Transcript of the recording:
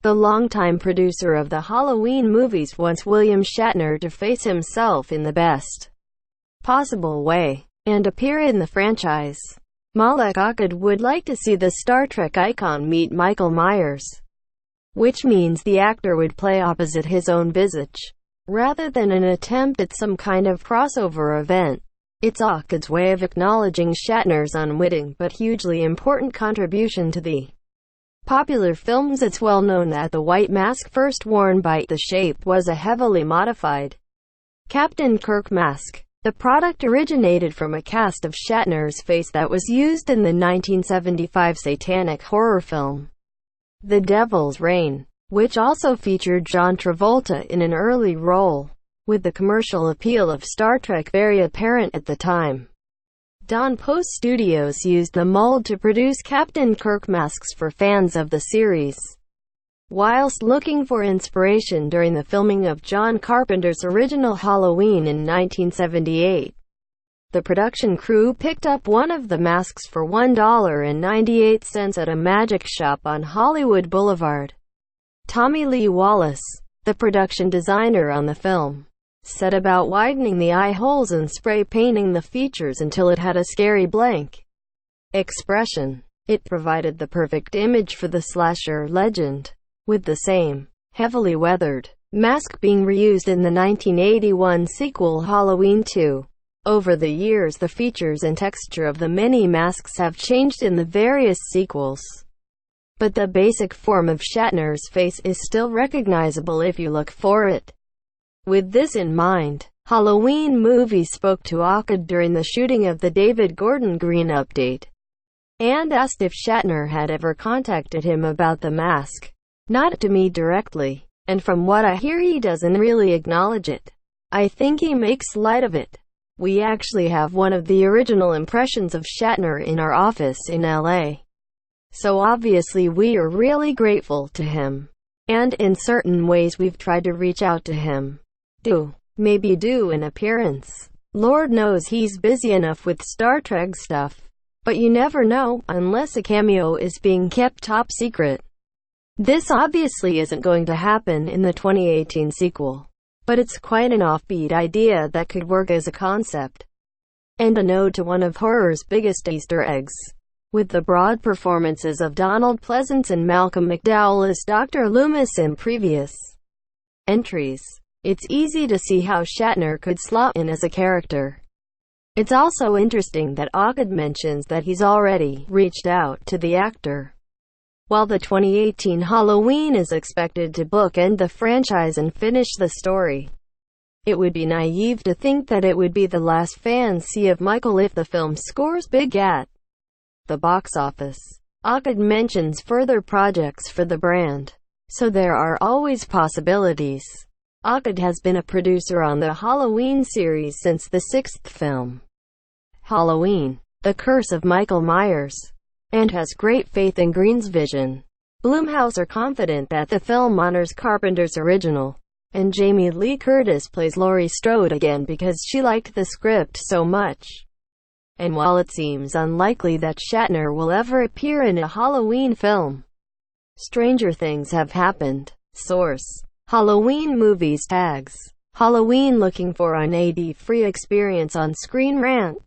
The longtime producer of the Halloween movies wants William Shatner to face himself in the best possible way and appear in the franchise. Malek Akkad would like to see the Star Trek icon meet Michael Myers, which means the actor would play opposite his own visage, rather than an attempt at some kind of crossover event. It's Akkad's way of acknowledging Shatner's unwitting but hugely important contribution to the popular films. It's well known that the white mask first worn by The Shape was a heavily modified Captain Kirk mask. The product originated from a cast of Shatner's face that was used in the 1975 satanic horror film The Devil's Reign, which also featured John Travolta in an early role, with the commercial appeal of Star Trek very apparent at the time. Don Post Studios used the mold to produce Captain Kirk masks for fans of the series. Whilst looking for inspiration during the filming of John Carpenter's original Halloween in 1978, the production crew picked up one of the masks for $1.98 at a magic shop on Hollywood Boulevard. Tommy Lee Wallace, the production designer on the film, set about widening the eye holes and spray painting the features until it had a scary blank expression. It provided the perfect image for the slasher legend, with the same heavily weathered mask being reused in the 1981 sequel Halloween 2. Over the years, the features and texture of the many masks have changed in the various sequels, but the basic form of Shatner's face is still recognizable if you look for it. With this in mind, Halloween Movies spoke to Akkad during the shooting of the David Gordon Green update, and asked if Shatner had ever contacted him about the mask. Not to me directly, and from what I hear he doesn't really acknowledge it. I think he makes light of it. We actually have one of the original impressions of Shatner in our office in LA. So obviously we are really grateful to him. And in certain ways we've tried to reach out to him. Maybe do an appearance. Lord knows he's busy enough with Star Trek stuff. But you never know, unless a cameo is being kept top secret. This obviously isn't going to happen in the 2018 sequel, but it's quite an offbeat idea that could work as a concept, and a nod to one of horror's biggest Easter eggs, with the broad performances of Pleasence and Malcolm McDowell as Dr. Loomis in previous entries. It's easy to see how Shatner could slot in as a character. It's also interesting that Akkad mentions that he's already reached out to the actor. While the 2018 Halloween is expected to bookend the franchise and finish the story, it would be naive to think that it would be the last fans see of Michael if the film scores big at the box office. Akkad mentions further projects for the brand, so there are always possibilities. Akkad has been a producer on the Halloween series since the sixth film, Halloween: The Curse of Michael Myers, and has great faith in Green's vision. Blumhouse are confident that the film honors Carpenter's original, and Jamie Lee Curtis plays Laurie Strode again because she liked the script so much. And while it seems unlikely that Shatner will ever appear in a Halloween film, stranger things have happened. Source: Halloween Movies tags Halloween. Looking for an ad-free experience on ScreenRant?